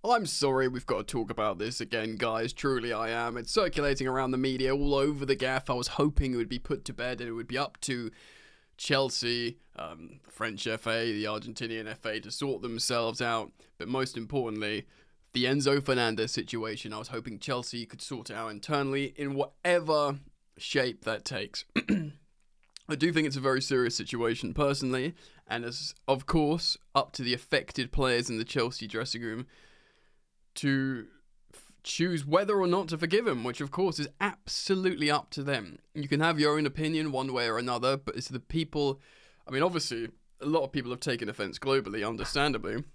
I'm sorry we've got to talk about this again, guys. Truly I am. It's circulating around the media all over the gaff. I was hoping it would be put to bed and it would be up to Chelsea, the French FA, the Argentinian FA to sort themselves out. But most importantly, the Enzo Fernandez situation. I was hoping Chelsea could sort it out internally in whatever shape that takes. I do think it's a very serious situation personally, and it's, of course, up to the affected players in the Chelsea dressing room to choose whether or not to forgive him, which, of course, is absolutely up to them. You can have your own opinion one way or another, but it's the people... I mean, obviously, a lot of people have taken offence globally, understandably,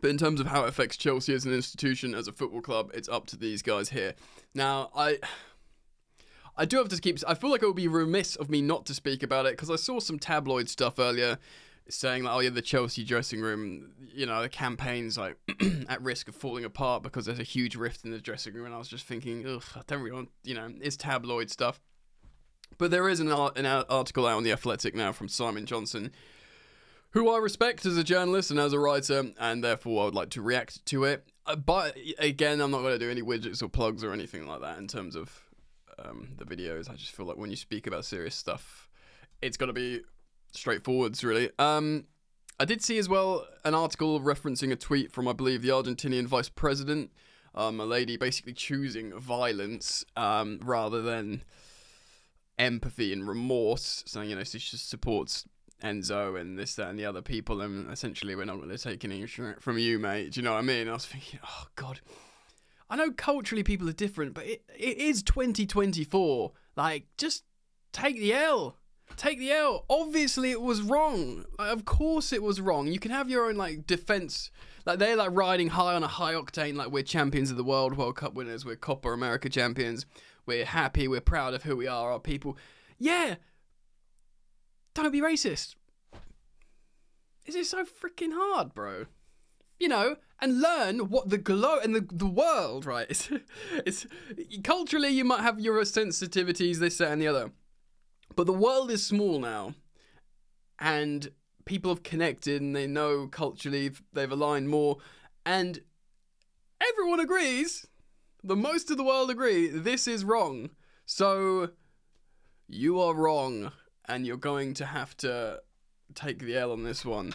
but in terms of how it affects Chelsea as an institution, as a football club, it's up to these guys here. Now, I do have to keep... I feel like it would be remiss of me not to speak about it, because I saw some tabloid stuff earlier saying, like, oh yeah, the Chelsea dressing room, you know, the campaign's, like, at risk of falling apart because there's a huge rift in the dressing room, and I was just thinking, ugh, I don't really want... You know, it's tabloid stuff. But there is an article out on The Athletic now from Simon Johnson, who I respect as a journalist and as a writer, and therefore I would like to react to it. But, again, I'm not going to do any widgets or plugs or anything like that in terms of the videos. I just feel like when you speak about serious stuff, it's got to be straightforwards, really. I did see as well an article referencing a tweet from, I believe, the Argentinian vice president, a lady basically choosing violence rather than empathy and remorse, saying, you know, she just supports Enzo and this, that, and the other people, and essentially we're not going to take any shit from you, mate. Do you know what I mean? I was thinking, oh, God. I know culturally people are different, but it is 2024. Like, just take the L. Take the L. Obviously, it was wrong. Like, of course it was wrong. You can have your own, like, defense. Like, they're, like, riding high on a high octane, like, we're champions of the world, World Cup winners, we're Copa America champions, we're happy, we're proud of who we are, our people. Yeah. Don't be racist. Is it so freaking hard, bro? You know, and learn what the the world, right? It's culturally, you might have your sensitivities, this, that, and the other, but the world is small now, and people have connected, and they know culturally they've aligned more, and everyone agrees. The most of the world agree this is wrong. So you are wrong, and you're going to have to take the L on this one.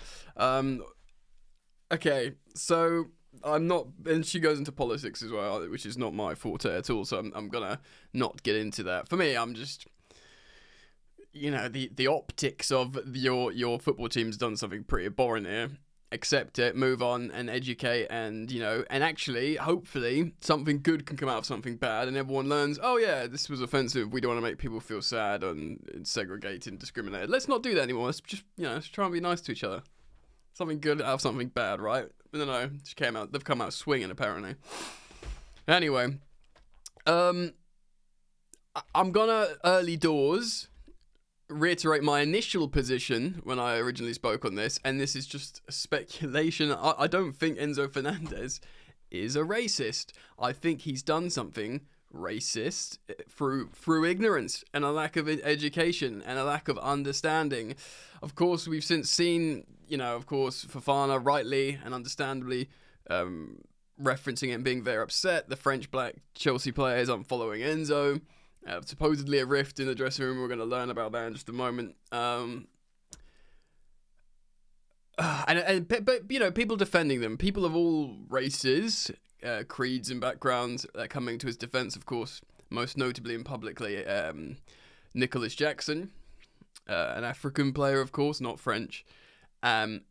Okay, so I'm not, and she goes into politics as well, which is not my forte at all, so I'm gonna not get into that. For me, I'm just, you know, the optics of your football team's done something pretty abhorrent here. Accept it, move on, and educate, and, you know, and actually, hopefully, something good can come out of something bad, and everyone learns, oh yeah, this was offensive, we don't want to make people feel sad and segregate and discriminate. Let's not do that anymore. Let's just, you know, let's try and be nice to each other. Something good out of something bad, right? No, they've come out swinging, apparently. Anyway, I'm gonna, early doors, reiterate my initial position when I originally spoke on this, and this is just speculation. I don't think Enzo Fernandez is a racist. I think he's done something racist through ignorance and a lack of education and a lack of understanding. Of course, we've since seen, you know, of course, Fofana rightly and understandably referencing it and being very upset. The French black Chelsea players following Enzo. Supposedly a rift in the dressing room. We're going to learn about that in just a moment. But you know, people defending them, people of all races, creeds and backgrounds, coming to his defense, of course, most notably and publicly, Nicholas Jackson, an African player, of course, not French,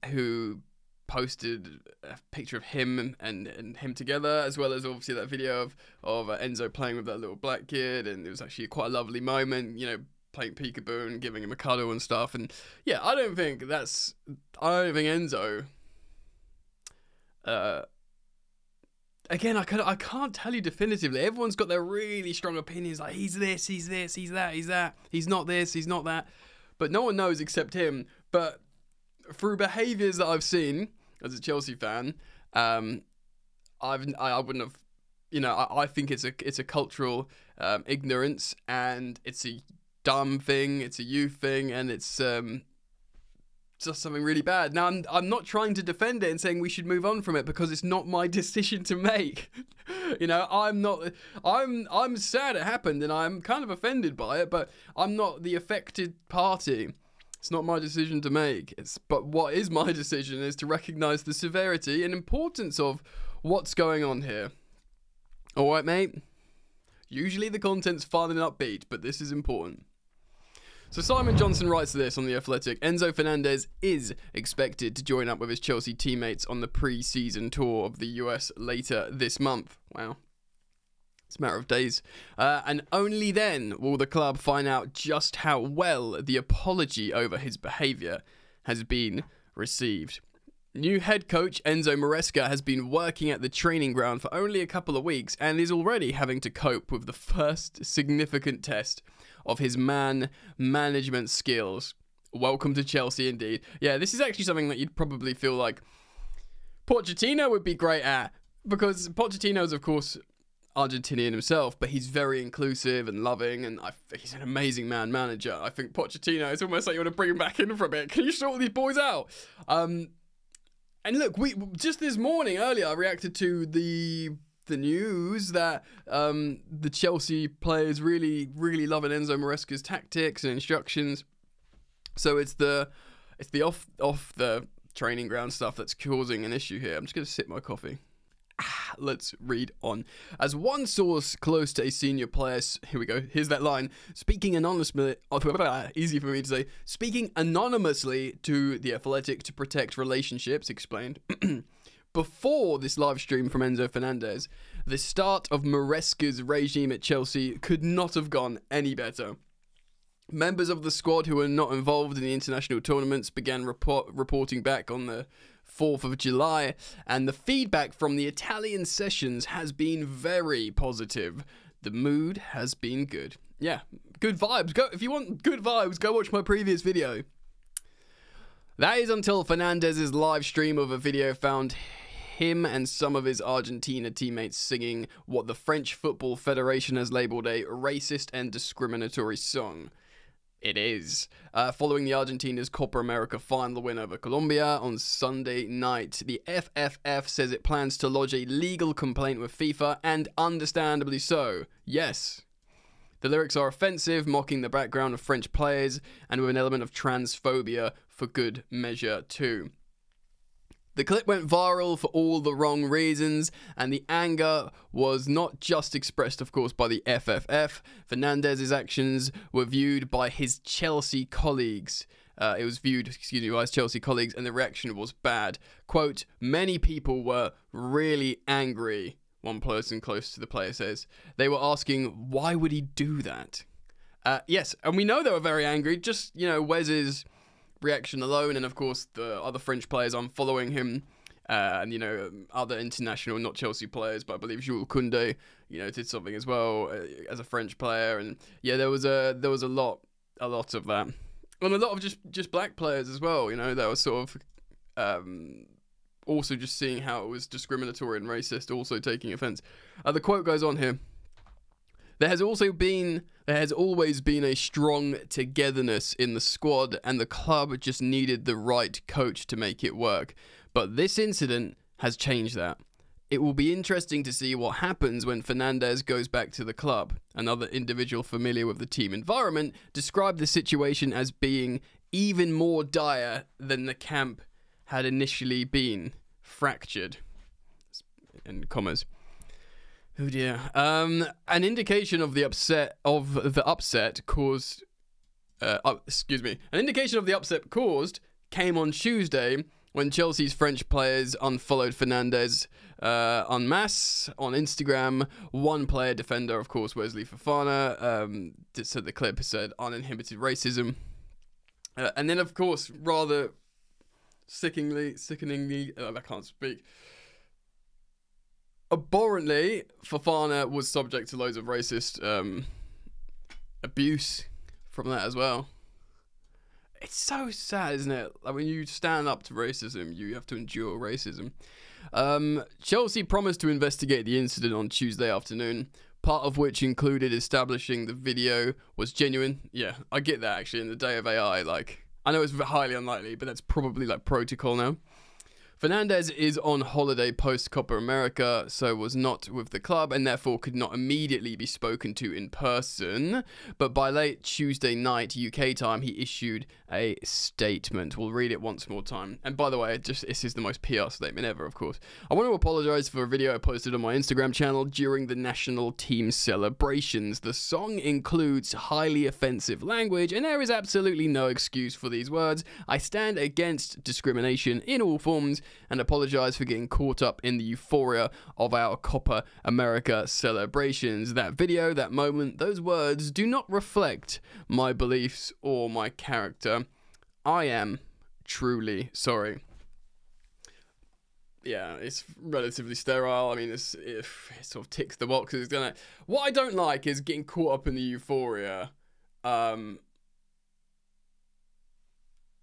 who posted a picture of him and him together, as well as obviously that video of Enzo playing with that little black kid, and it was actually quite a lovely moment, you know, playing peekaboo and giving him a cuddle and stuff. And yeah, I don't think Enzo, again, I can't tell you definitively. Everyone's got their really strong opinions, like he's this, he's that, he's not this, he's not that, but no one knows except him. But through behaviours that I've seen as a Chelsea fan, I wouldn't have, you know, I think it's a cultural ignorance, and it's a dumb thing, it's a youth thing, and it's does something really bad. Now, I'm not trying to defend it and saying we should move on from it, because it's not my decision to make. You know, I'm sad it happened, and I'm kind of offended by it, but I'm not the affected party. It's not my decision to make. But what is my decision is to recognize the severity and importance of what's going on here. All right, mate? Usually the content's fun and upbeat, but this is important. So Simon Johnson writes this on The Athletic. Enzo Fernandez is expected to join up with his Chelsea teammates on the pre-season tour of the US later this month. Wow. It's a matter of days. And only then will the club find out just how well the apology over his behaviour has been received. New head coach Enzo Maresca has been working at the training ground for only a couple of weeks and is already having to cope with the first significant test of his man management skills. Welcome to Chelsea indeed. Yeah, this is actually something that you'd probably feel like Pochettino would be great at, because Pochettino is, of course, Argentinian himself, but he's very inclusive and loving, and he's an amazing man manager. I think Pochettino, it's almost like you want to bring him back in for a bit. Can you sort these boys out? And look, we just this morning, earlier, I reacted to the news that the Chelsea players really loving Enzo Maresca's tactics and instructions. So it's the off the training ground stuff that's causing an issue here. I'm just going to sip my coffee. Let's read on. As one source close to a senior player, here we go, here's that line, speaking anonymously, easy for me to say, speaking anonymously to The Athletic to protect relationships, explained, before this live stream from Enzo Fernandez, the start of Maresca's regime at Chelsea could not have gone any better. Members of the squad who were not involved in the international tournaments began reporting back on the 4th of July, and the feedback from the Italian sessions has been very positive. The mood has been good. Yeah, good vibes. Go if you want good vibes, go watch my previous video. That is until Fernandez's live stream of a video found him and some of his Argentina teammates singing what the French Football Federation has labelled a racist and discriminatory song. It is. Following the Argentina's Copa America final win over Colombia on Sunday night, the FFF says it plans to lodge a legal complaint with FIFA, and understandably so. Yes. The lyrics are offensive, mocking the background of French players, and with an element of transphobia for good measure too. The clip went viral for all the wrong reasons, and the anger was not just expressed, of course, by the FFF. Fernandez's actions were viewed by his Chelsea colleagues. It was viewed, by his Chelsea colleagues, and the reaction was bad. Quote, many people were really angry, one person close to the player says. They were asking, why would he do that? Yes, and we know they were very angry. Just, Wes's reaction alone, and of course the other French players unfollowing him, and other international, not Chelsea players, but I believe Jules Koundé, did something as well as a French player, and yeah, there was a lot of that, and a lot of just black players as well. That was sort of also just seeing how it was discriminatory and racist, also taking offense. The quote goes on here. There has always been a strong togetherness in the squad, and the club just needed the right coach to make it work. But this incident has changed that. It will be interesting to see what happens when Fernandez goes back to the club. Another individual familiar with the team environment described the situation as being even more dire than the camp had initially been. Fractured. In commas. Oh dear. An indication of the upset caused. An indication of the upset caused came on Tuesday when Chelsea's French players unfollowed Fernandez en masse on Instagram. One player, defender, of course, Wesley Fofana, said the clip said uninhibited racism, and then of course rather sickeningly, I can't speak. Abhorrently, Fofana was subject to loads of racist abuse from that as well. It's so sad, isn't it? Like, when you stand up to racism, you have to endure racism. Chelsea promised to investigate the incident on Tuesday afternoon, part of which included establishing the video was genuine. Yeah, I get that, actually. In the day of AI, I know it's highly unlikely, but that's probably like protocol now. Fernandez is on holiday post-Copa America, so was not with the club and therefore could not immediately be spoken to in person. But by late Tuesday night UK time, he issued a statement. We'll read it once more time. And by the way, this is the most PR statement ever, of course. I want to apologise for a video I posted on my Instagram channel during the national team celebrations. The song includes highly offensive language, and there is absolutely no excuse for these words. I stand against discrimination in all forms, and apologise for getting caught up in the euphoria of our Copa America celebrations. That video, that moment, those words do not reflect my beliefs or my character. I am truly sorry. Yeah, it's relatively sterile. I mean, it sort of ticks the boxes. What I don't like is getting caught up in the euphoria.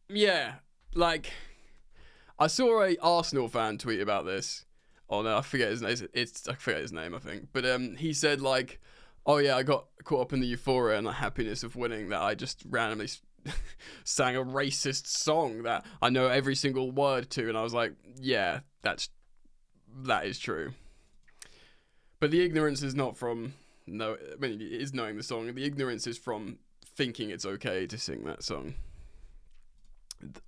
Yeah, like, I saw a Arsenal fan tweet about this. Oh no, I forget his name. I forget his name, I think. But he said like, "Oh yeah, I got caught up in the euphoria and the happiness of winning that I just randomly sang a racist song that I know every single word to." And I was like, "Yeah, that is true." But the ignorance is not from it is knowing the song. The ignorance is from thinking it's okay to sing that song.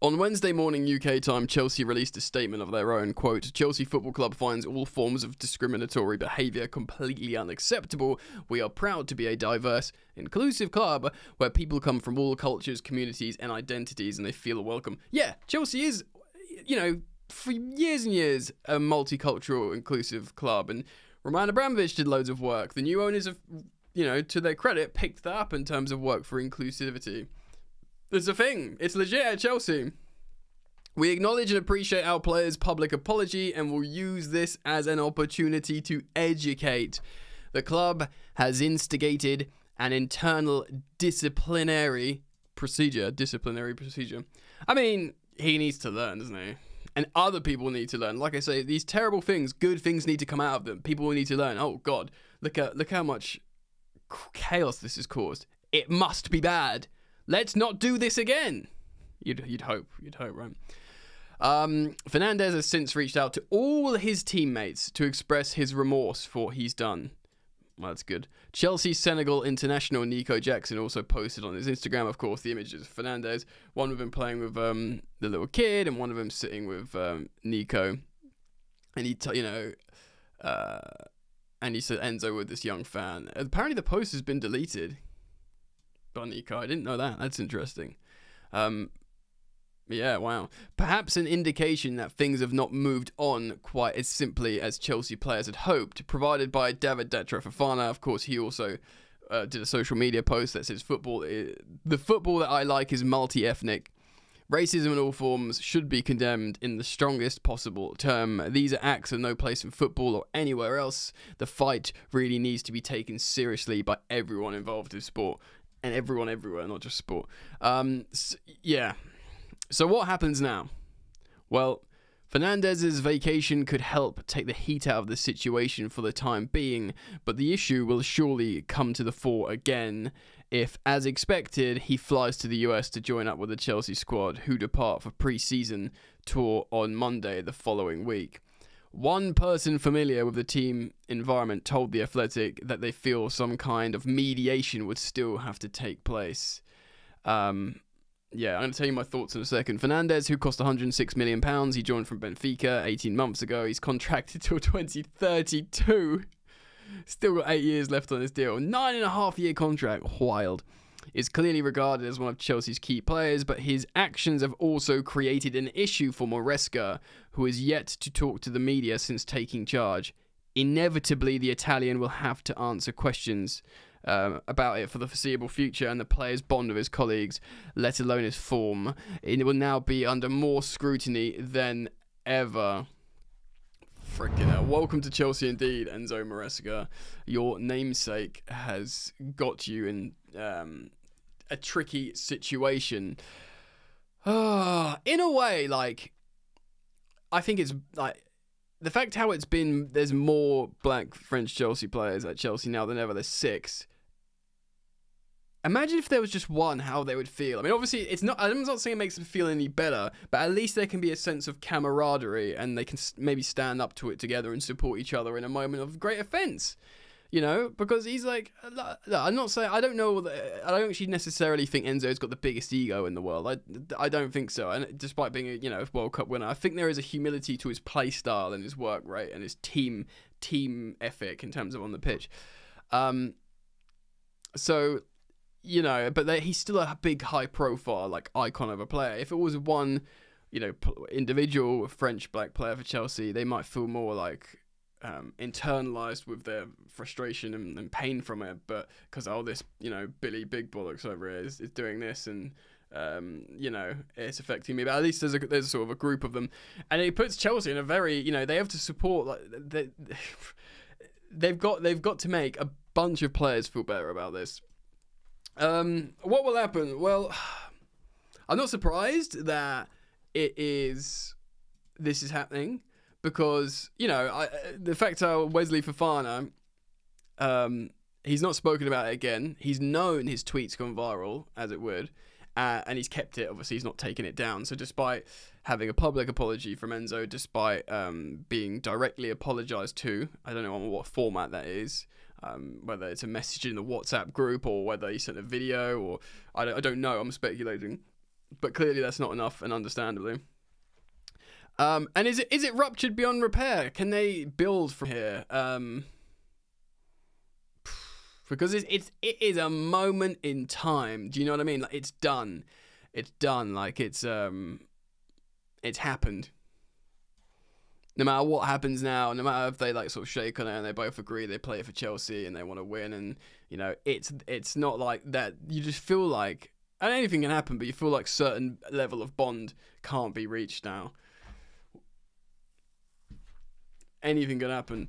On Wednesday morning UK time, Chelsea released a statement of their own. Quote, "Chelsea Football Club finds all forms of discriminatory behaviour completely unacceptable. We are proud to be a diverse, inclusive club where people come from all cultures, communities and identities and they feel welcome." Yeah, Chelsea is, for years and years, a multicultural, inclusive club. And Roman Abramovich did loads of work. The new owners have, to their credit, picked that up in terms of work for inclusivity. It's a thing. It's legit at Chelsea. "We acknowledge and appreciate our players' public apology and will use this as an opportunity to educate. The club has instigated an internal disciplinary procedure. I mean, he needs to learn, doesn't he? And other people need to learn. Like I say, these terrible things, good things need to come out of them. People need to learn. Oh God, look how much chaos this has caused. It must be bad. Let's not do this again." You'd hope, right? Fernandez has since reached out to all his teammates to express his remorse for what he's done. Well, that's good. Chelsea Senegal international Nico Jackson also posted on his Instagram, of course, the images of Fernandez. One of him playing with the little kid, and one of them sitting with Nico. And he said Enzo with this young fan. Apparently, the post has been deleted. Nico, I didn't know that. That's interesting. Yeah, wow. Perhaps an indication that things have not moved on quite as simply as Chelsea players had hoped. Provided by David Detra Fofana. Of course, he also did a social media post that says the football that I like is multi-ethnic. Racism in all forms should be condemned in the strongest possible term. These are acts of no place in football or anywhere else. The fight really needs to be taken seriously by everyone involved in sport. And everyone everywhere, not just sport. Yeah. So what happens now? Well, Fernandez's vacation could help take the heat out of the situation for the time being, but the issue will surely come to the fore again if, as expected, he flies to the US to join up with the Chelsea squad, who depart for pre-season tour on Monday the following week. One person familiar with the team environment told The Athletic that they feel some kind of mediation would still have to take place. Yeah, I'm going to tell you my thoughts in a second. Fernandez, who cost £106 million, he joined from Benfica 18 months ago. He's contracted till 2032. Still got 8 years left on his deal. 9.5-year contract. Wild. Is clearly regarded as one of Chelsea's key players, but his actions have also created an issue for Maresca, who is yet to talk to the media since taking charge. Inevitably, the Italian will have to answer questions about it for the foreseeable future, and the player's bond with his colleagues, let alone his form. It will now be under more scrutiny than ever. Freaking hell. Welcome to Chelsea indeed, Enzo Maresca. Your namesake has got you in a tricky situation. In a way, like, I think it's like the fact how it's been, there's more black French Chelsea players at Chelsea now than ever. There's 6. Imagine if there was just one, how they would feel. I mean, obviously, it's not. I'm not saying it makes them feel any better, but at least there can be a sense of camaraderie, and they can maybe stand up to it together and support each other in a moment of great offense. You know, because he's like, look, I'm not saying, I don't know, I don't actually necessarily think Enzo's got the biggest ego in the world. I don't think so. And despite being a World Cup winner, I think there is a humility to his play style and his work rate and his team ethic in terms of on the pitch. So. But he's still a big, high-profile, like, icon of a player. If it was one, individual French black player for Chelsea, they might feel more like internalized with their frustration and pain from it. But because this, Billy Big Bollocks over here is doing this, and it's affecting me. But at least there's sort of a group of them, and it puts Chelsea in a very, they have to support, like, they've got to make a bunch of players feel better about this. What will happen? Well, I'm not surprised that this is happening, because, the fact that Wesley Fofana, he's not spoken about it again. He's known his tweets gone viral, as it would, and he's kept it. Obviously, he's not taken it down. So despite having a public apology from Enzo, despite being directly apologised to, I don't know on what format that is, whether it's a message in the WhatsApp group or whether he sent a video, or I don't know, I'm speculating, but clearly that's not enough, and understandably. And is it ruptured beyond repair? Can they build from here? Because it is a moment in time. Do you know what I mean? Like, it's done. Like, it's happened. No matter what happens now, no matter if they like sort of shake on it and they both agree they play it for Chelsea and they want to win, and it's not like that. You just feel like, and anything can happen, but you feel like certain level of bond can't be reached now. Anything can happen.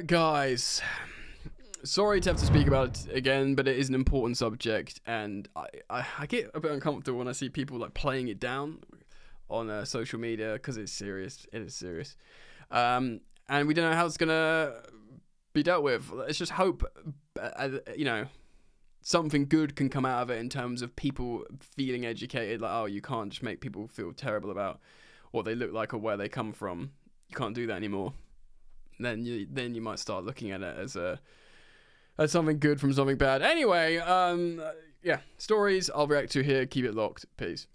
Guys, sorry to have to speak about it again, but it is an important subject, and I get a bit uncomfortable when I see people like playing it down on social media, because it's serious. It is serious. And we don't know how it's going to be dealt with. Let's just hope, something good can come out of it in terms of people feeling educated. Like, oh, you can't just make people feel terrible about what they look like or where they come from. You can't do that anymore. Then you might start looking at it as something good from something bad. Anyway, yeah, stories I'll react to here. Keep it locked. Peace.